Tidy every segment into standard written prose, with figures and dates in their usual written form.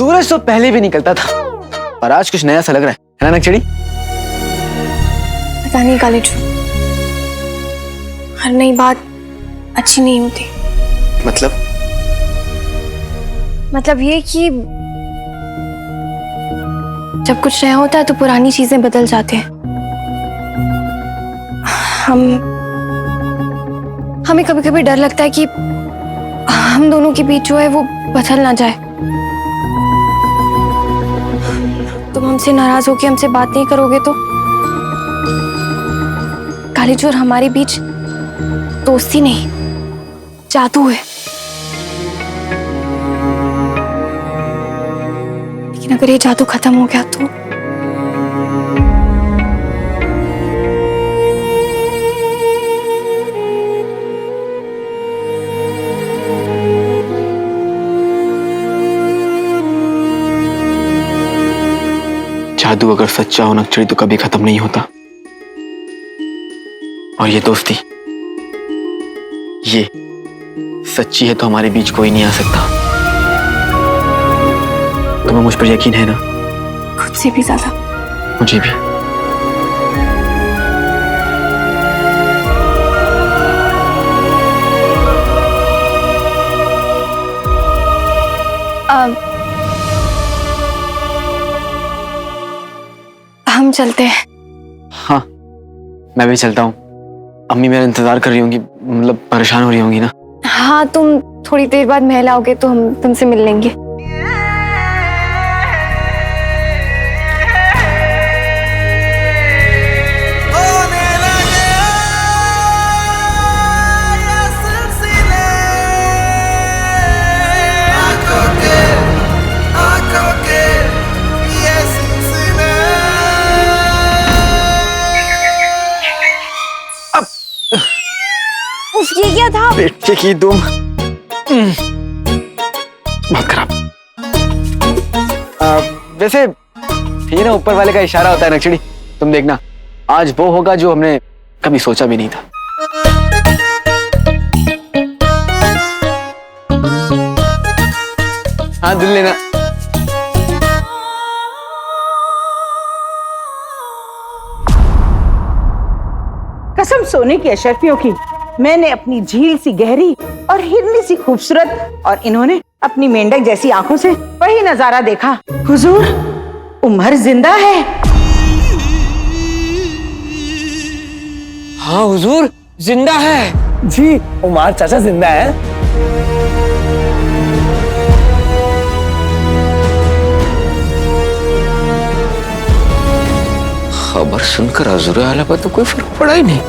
सूरज तो पहले भी निकलता था, पर आज कुछ नया सा लग रहा है ना नक्चड़ी? पता नहीं कालीचू, हर नई बात अच्छी नहीं होती। मतलब ये कि जब कुछ नया होता है तो पुरानी चीजें बदल जाते हैं। हमें कभी कभी डर लगता है कि हम दोनों के बीच जो है वो बदल ना जाए। तुम हमसे नाराज होके हमसे बात नहीं करोगे तो कालीचू और हमारे बीच दोस्ती नहीं, जादू है। लेकिन अगर ये जादू खत्म हो गया तो जादू अगर सच्चा हो नक्चड़ी तो कभी खत्म नहीं होता, और ये दोस्ती ये सच्ची है तो हमारे बीच कोई नहीं आ सकता। तुम्हें मुझ पर यकीन है ना? खुद से भी ज्यादा। मुझे भी। हम चलते हैं। हाँ, मैं भी चलता हूँ। अम्मी मेरा इंतजार कर रही होंगी, मतलब परेशान हो रही होंगी ना? हाँ, तुम थोड़ी देर बाद महल आओगे तो हम तुमसे मिल लेंगे। ये क्या था? बेटे की दुम बहुत खराब। वैसे ये ना ऊपर वाले का इशारा होता है नक्चड़ी, तुम देखना आज वो होगा जो हमने कभी सोचा भी नहीं था। हाँ दिल लेना। कसम सोने की अशरफियों की, मैंने अपनी झील सी गहरी और हिरनी सी खूबसूरत और इन्होंने अपनी मेंढक जैसी आंखों से वही नजारा देखा। हुजूर, उमर जिंदा है। हाँ हुजूर, जिंदा है जी। उमर चाचा जिंदा है। खबर सुनकर हुजूर आला पर तो कोई फर्क पड़ा ही नहीं।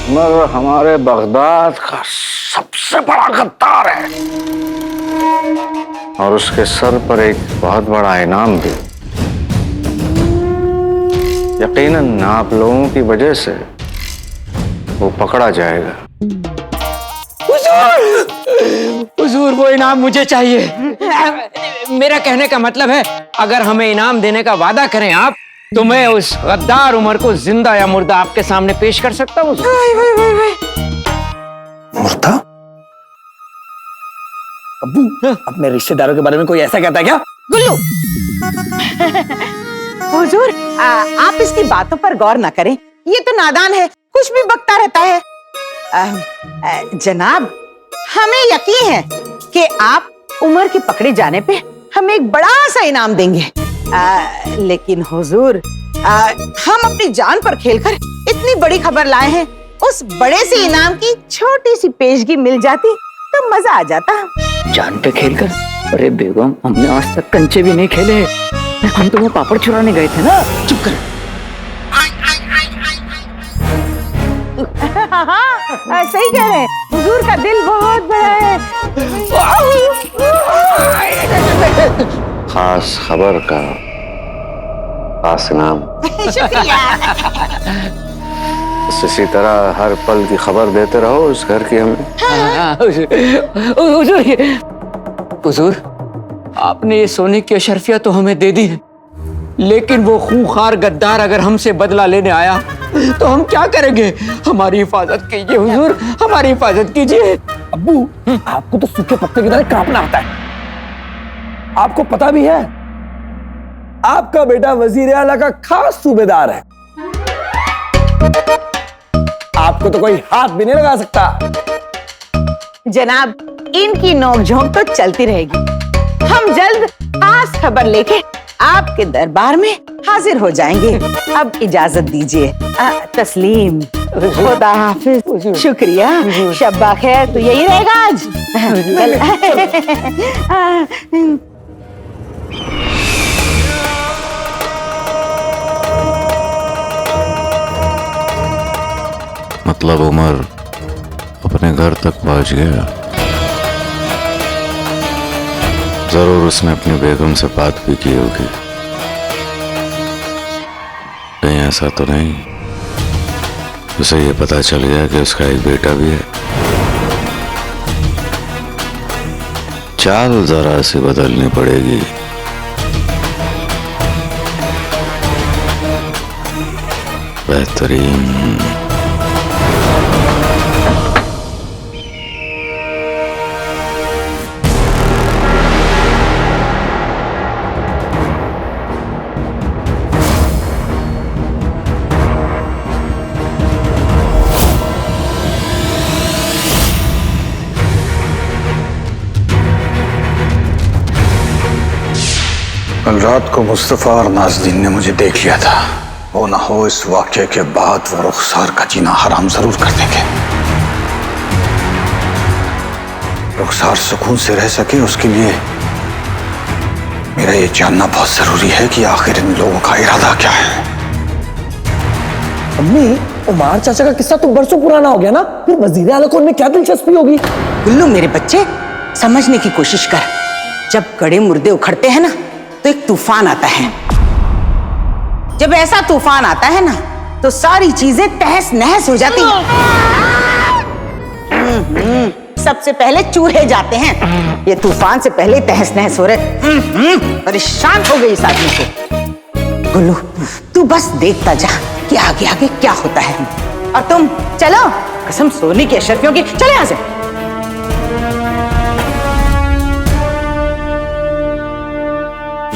उमर हमारे बगदाद का सबसे बड़ा गद्दार है और उसके सर पर एक बहुत बड़ा इनाम भी। यकीनन आप लोगों की वजह से वो पकड़ा जाएगा। हुजूर वो इनाम मुझे चाहिए। मेरा कहने का मतलब है, अगर हमें इनाम देने का वादा करें आप, तो मैं उस गद्दार उमर को जिंदा या मुर्दा आपके सामने पेश कर सकता हूँ। मुर्दा? अब्बू, अपने रिश्तेदारों के बारे में कोई ऐसा कहता है क्या? गुल्लू, हुजूर, आप इसकी बातों पर गौर न करें, ये तो नादान है, कुछ भी बकता रहता है। जनाब, हमें यकीन है कि आप उमर के पकड़े जाने पे हमें एक बड़ा सा इनाम देंगे। लेकिन हुजूर, हम अपनी जान पर खेलकर इतनी बड़ी खबर लाए हैं, उस बड़े से इनाम की छोटी सी पेशगी मिल जाती तो मजा आ जाता। जान पे खेलकर? अरे बेगम, हमने आज तक कंचे भी नहीं खेले, हम तो वो पापड़ चुराने गए थे ना। चुप कर। हाँ, सही कह रहे हैं, हुजूर का दिल बहुत बड़ा है। खास खबर का खास इनाम। इसी तरह हर पल की खबर देते रहो उस घर की हमें। हुजूर, आपने ये सोने की अशरफिया तो हमें दे दी है, लेकिन वो खूंखार गद्दार अगर हमसे बदला लेने आया तो हम क्या करेंगे? हमारी हिफाजत कीजिए हुजूर, हमारी हिफाजत कीजिए। अब्बू, आपको तो सूखे पत्ते की तरह कांपना आता है। आपको पता भी है आपका बेटा वजीर आला का खास सूबेदार है। आपको तो कोई हाथ भी नहीं लगा सकता। जनाब, इनकी नोकझोंक तो चलती रहेगी। हम जल्द खास खबर लेके आपके दरबार में हाजिर हो जाएंगे। अब इजाजत दीजिए। तस्लीम, खुदा हाफिज, शुक्रिया, शब्बा खैर। तो यही रहेगा आज। मतलब उमर अपने घर तक पहुंच गया। जरूर उसने अपनी बेगम से बात भी की होगी। कहीं ऐसा तो नहीं उसे ये पता चल गया कि उसका एक बेटा भी है? चाल जरा सी बदलनी पड़ेगी। बेहतरीन। कल रात को मुस्तफा और नाज़रीन ने मुझे देख लिया था। वो ना हो इस वाक़े के बाद वो रुखसार का जीना हराम जरूर कर देंगे। रुखसार सुकून से रह सके उसके लिए मेरा ये जानना बहुत जरूरी है कि आखिर इन लोगों का इरादा क्या है। अम्मी, उमार चाचा का किस्सा तो बरसों पुराना हो गया ना, फिर वजीर आला को उनमें क्या दिलचस्पी होगी? गुल्लू मेरे बच्चे, समझने की कोशिश कर। जब गड़े मुर्दे उखड़ते हैं ना तो एक तूफान आता है। जब ऐसा तूफान आता है ना तो सारी चीजें तहस नहस हो जाती हैं। सबसे पहले चूहे जाते हैं। ये तूफान से पहले तहस नहस हो रहे। परेशान हो गई इस आदमी से। गुल्लू, तू बस देखता जा कि आगे आगे क्या होता है। और तुम चलो, कसम सोने की अशरफियों की, चले यहाँ से।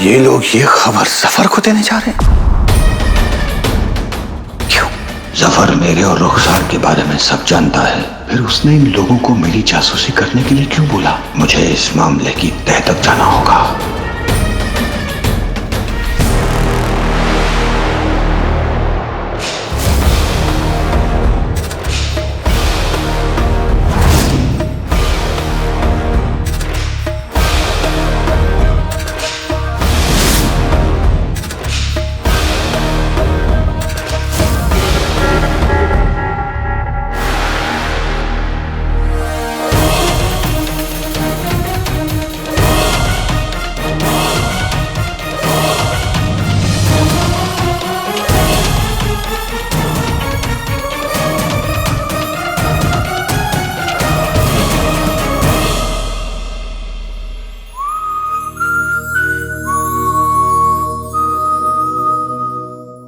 ये लोग ये खबर जफर को देने जा रहे हैं। क्यों? जफर मेरे और रुखसार के बारे में सब जानता है, फिर उसने इन लोगों को मेरी जासूसी करने के लिए क्यों बोला? मुझे इस मामले की तह तक जाना होगा।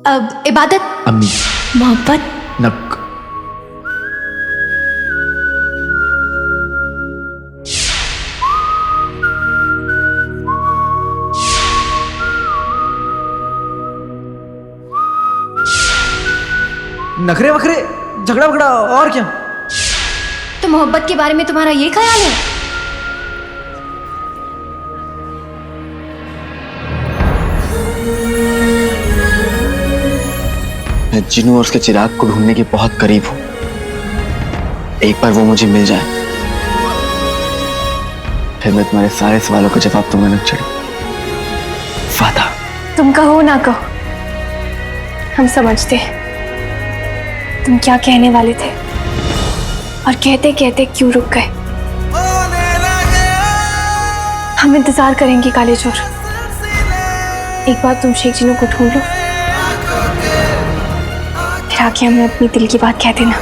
अब इबादत, अम्मी, मोहब्बत, नक। नखरे वखरे, झगड़ा वगड़ा और क्या? तो मोहब्बत के बारे में तुम्हारा ये ख्याल है? मैं जिन्नू और उसके चिराग को ढूंढने के बहुत करीब हूं। एक बार वो मुझे मिल जाए, फिर मैं तुम्हारे सारे सवालों का जवाब दूंगा नक्शड़ी। वादा। तुम कहो ना कहो, हम समझते हैं तुम क्या कहने वाले थे और कहते कहते क्यों रुक गए। हम इंतजार करेंगे काले चोर। एक बार तुम शेख जिन्नू को ढूंढ लो, फिर आके हमें अपनी दिल की बात कह देना।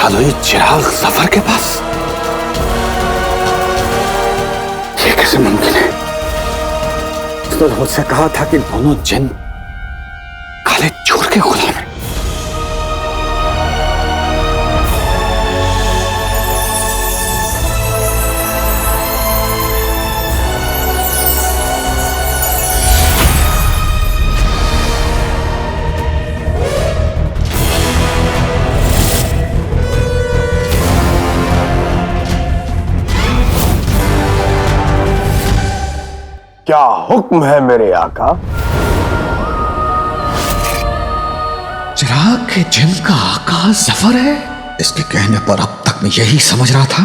जादुई चिराग जफर के पास? ये कैसे मुमकिन है? उसने मुझसे कहा था कि दोनों जिन काले चोर के गुलाम हैं। क्या हुक्म है मेरे आका? चिराग के जिन का आका जफर है? इसके कहने पर अब तक मैं यही समझ रहा था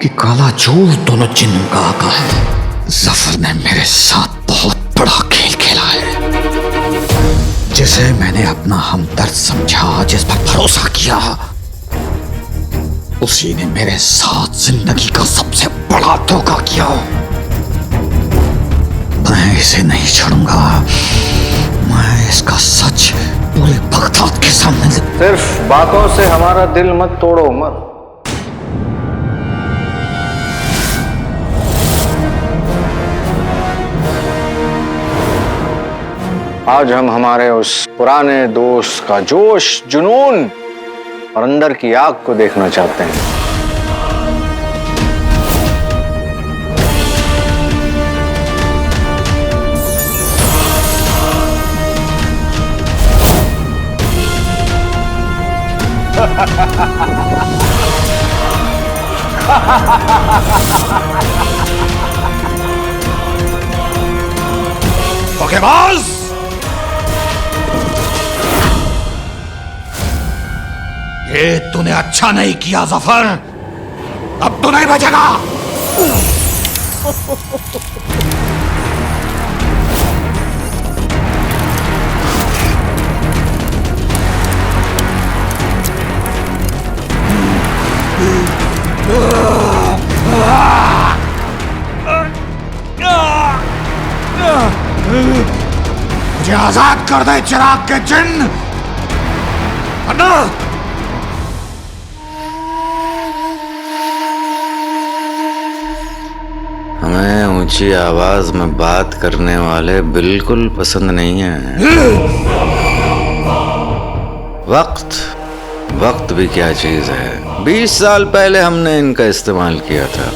कि काला चोर दोनों जिन का आका है। जफर ने मेरे साथ बहुत बड़ा खेल खेला है, जिसे मैंने अपना हमदर्द समझा, जिस पर भरोसा किया, उसी ने मेरे साथ जिंदगी का सबसे बड़ा धोखा किया। मैं इसे नहीं छोड़ूंगा। मैं इसका सच पूरे बगदाद के सामने सिर्फ बातों से हमारा दिल मत तोड़ो उमर। आज हम हमारे उस पुराने दोस्त का जोश, जुनून और अंदर की आग को देखना चाहते हैं। धोखेबाज! ये तूने अच्छा नहीं किया जफर। अब तू नहीं बचेगा। मुझे आजाद कर दे चिराग के जिन। हमें ऊंची आवाज में बात करने वाले बिल्कुल पसंद नहीं हैं। वक्त भी क्या चीज है। 20 साल पहले हमने इनका इस्तेमाल किया था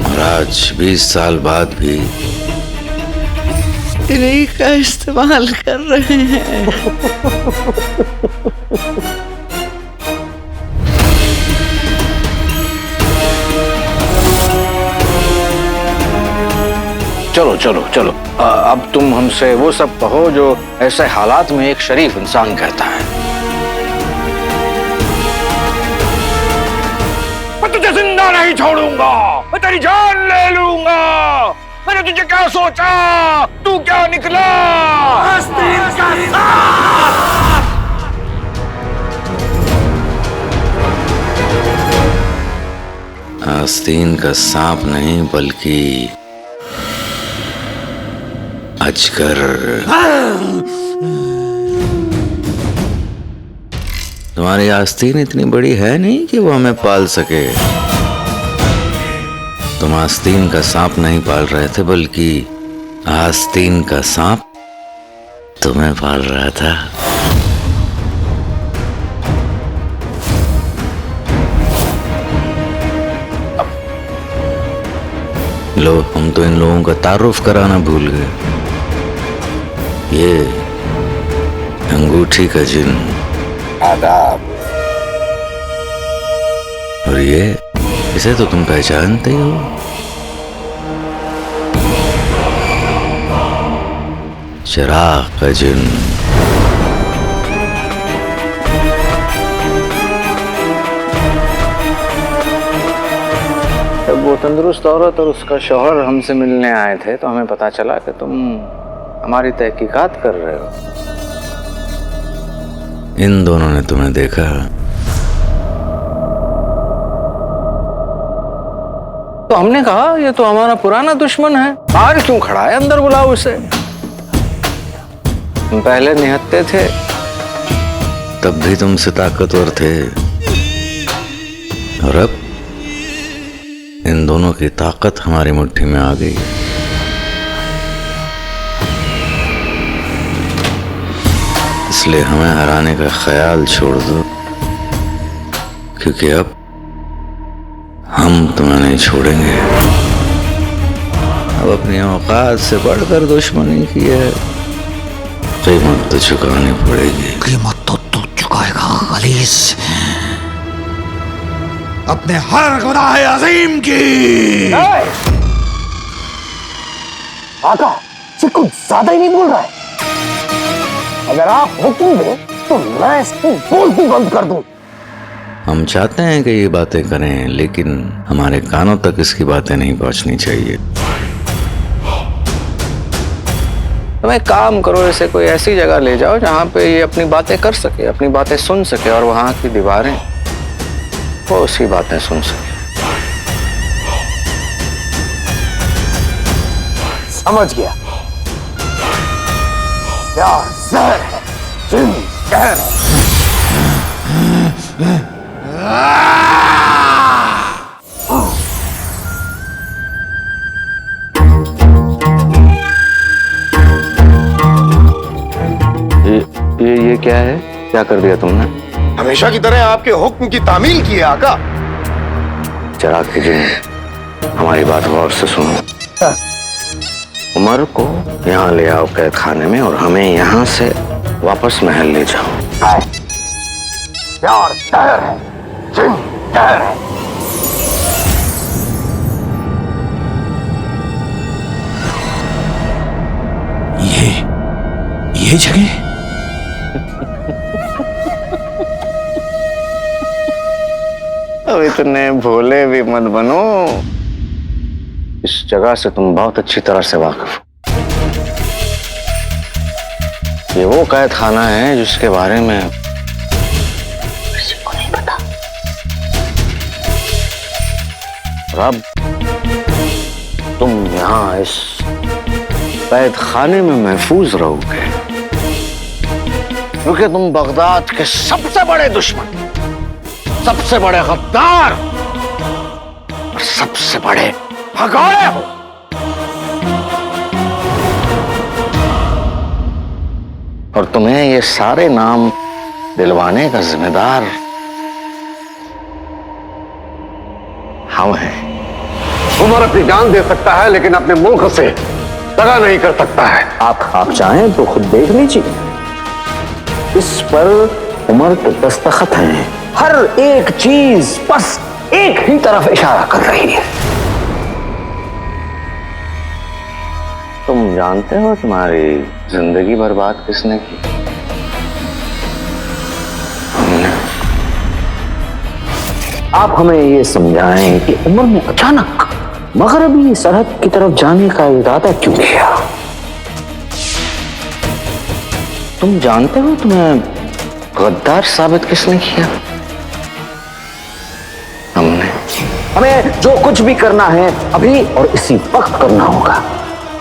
और आज 20 साल बाद भी इन्हीं का इस्तेमाल कर रहे हैं। चलो चलो चलो, अब तुम हमसे वो सब कहो जो ऐसे हालात में एक शरीफ इंसान कहता है। मैं तुझे जिंदा नहीं छोड़ूंगा, मैं तेरी जान ले लूंगा। मैंने तुझे क्या सोचा, तू क्या निकला? आस्तीन का सांप! आस्तीन का सांप नहीं बल्कि अजगर। तुम्हारी आस्तीन इतनी बड़ी है नहीं कि वो हमें पाल सके। तुम आस्तीन का सांप नहीं पाल रहे थे, बल्कि आस्तीन का सांप तुम्हें पाल रहा था। लो, हम तो इन लोगों का तारुफ कराना भूल गए। ये अंगूठी का जिन, आदाब। और ये, इसे तो तुम पहचानते ही हो। चिराग का जिन। जब वो तंदुरुस्त औरत और उसका शौहर हमसे मिलने आए थे तो हमें पता चला कि तुम हमारी तहकीकात कर रहे हो। इन दोनों ने तुम्हें देखा। तो हमने कहा ये तो हमारा पुराना दुश्मन है, बाहर क्यों खड़ा है, अंदर बुलाओ उसे। हम पहले निहत्ते थे, तब भी तुमसे ताकतवर थे, और अब इन दोनों की ताकत हमारी मुट्ठी में आ गई। इसलिए हमें हराने का ख्याल छोड़ दो, क्योंकि अब हम तुम्हें नहीं छोड़ेंगे। अब अपनी औकात से बढ़कर दुश्मनी की है, कीमत तो चुकानी पड़ेगी। कीमत तो तू चुकाएगा गलीस, अपने हर गुनाह अजीम की। आका से कुछ ज्यादा ही नहीं बोल रहा है। अगर आप हुक्म दें तो मैं इसको बोलती बंद कर दूं। हम चाहते हैं कि ये बातें करें, लेकिन हमारे कानों तक इसकी बातें नहीं पहुंचनी चाहिए। तुम एक काम करो, इसे कोई ऐसी जगह ले जाओ जहाँ पे ये अपनी बातें कर सके, अपनी बातें सुन सके, और वहां की दीवारें वो उसकी बातें सुन सके। समझ गया। प्यार जहर है, जिन कहर है। ये क्या है? क्या कर दिया तुमने? हमेशा की तरह आपके हुक्म की तामील की है आका। चिराग की जिन, हमारी बात गौर से सुनो। उमर को यहाँ ले आओ कैद खाने में, और हमें यहाँ से वापस महल ले जाओ। प्यार जहर है, जिन कहर है। ये जगह अब इतने भोले भी मत बनो। इस जगह से तुम बहुत अच्छी तरह से वाकिफ हो। ये वो कैद खाना है जिसके बारे में किसी को नहीं पता। और अब तुम यहाँ इस कैद खाने में महफूज रहोगे, क्योंकि तुम बगदाद के सबसे बड़े दुश्मन, सबसे बड़े गद्दार और सबसे बड़े भगोड़े हो। और तुम्हें ये सारे नाम दिलवाने का जिम्मेदार हम हैं। उमर अपनी जान दे सकता है, लेकिन अपने मुल्क से दगा नहीं कर सकता है। आप चाहें तो खुद देख लीजिए, इस पर उमर के दस्तखत हैं। हर एक चीज बस एक ही तरफ इशारा कर रही है। तुम जानते हो तुम्हारी जिंदगी बर्बाद किसने की? हमने। आप हमें ये समझाएं कि उमर ने अचानक मगरबी सरहद की तरफ जाने का इरादा क्यों किया? तुम जानते हो तुम्हें गद्दार साबित किसने किया? हमने। हमें जो कुछ भी करना है अभी और इसी वक्त करना होगा।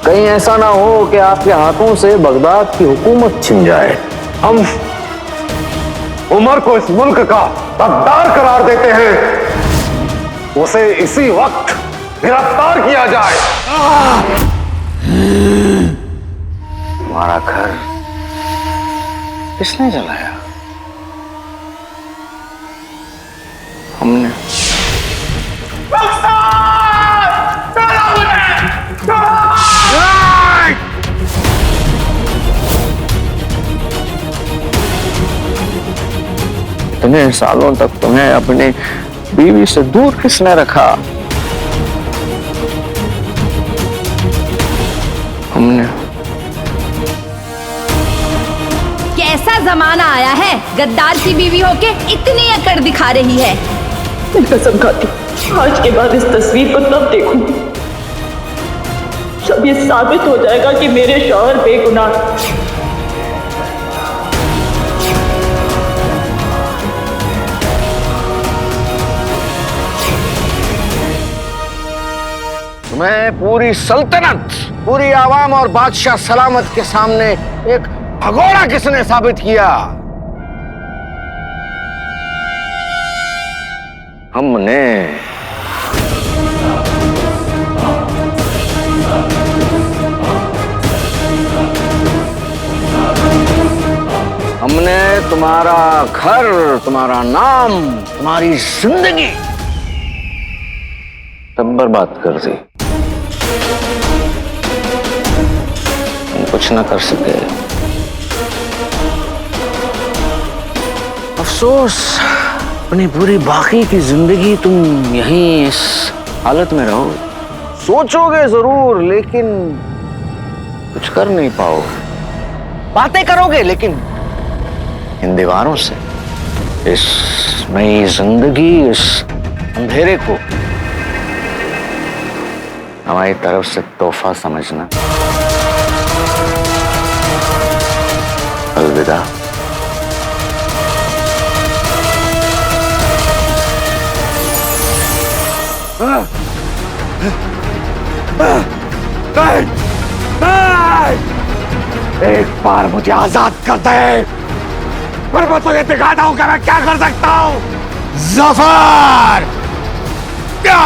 कहीं ऐसा ना हो कि आपके हाथों से बगदाद की हुकूमत छिन जाए। हम उमर को इस मुल्क का गद्दार करार देते हैं। उसे इसी वक्त गिरफ्तार किया जाए। हमारा घर किसने जलाया? हमने। इतने सालों तक तुम्हें अपनी बीवी से दूर किसने रखा? हमने। कैसा जमाना आया है, गद्दार की बीवी होके इतनी अकड़ दिखा रही है। मैं कसम खाती आज के बाद इस तस्वीर को तब देखूं जब ये साबित हो जाएगा कि मेरे शौहर बेगुनाह। तुम्हें पूरी सल्तनत, पूरी आवाम और बादशाह सलामत के सामने एक भगोड़ा किसने साबित किया? हमने हमने तुम्हारा घर, तुम्हारा नाम, तुम्हारी जिंदगी सब बर्बाद कर दी। तुम कुछ ना कर सके। अफसोस, अपनी पूरी बाकी की जिंदगी तुम यहीं इस हालत में रहो। सोचोगे जरूर लेकिन कुछ कर नहीं पाओगे। बातें करोगे लेकिन इन दीवारों से इस नई जिंदगी, इस अंधेरे को हमारी तरफ से तोहफा समझना। अलविदा। एक बार मुझे आजाद कर दे, फिर मैं तुझे दिखाता हूं कि मैं क्या कर सकता हूं। जफर क्या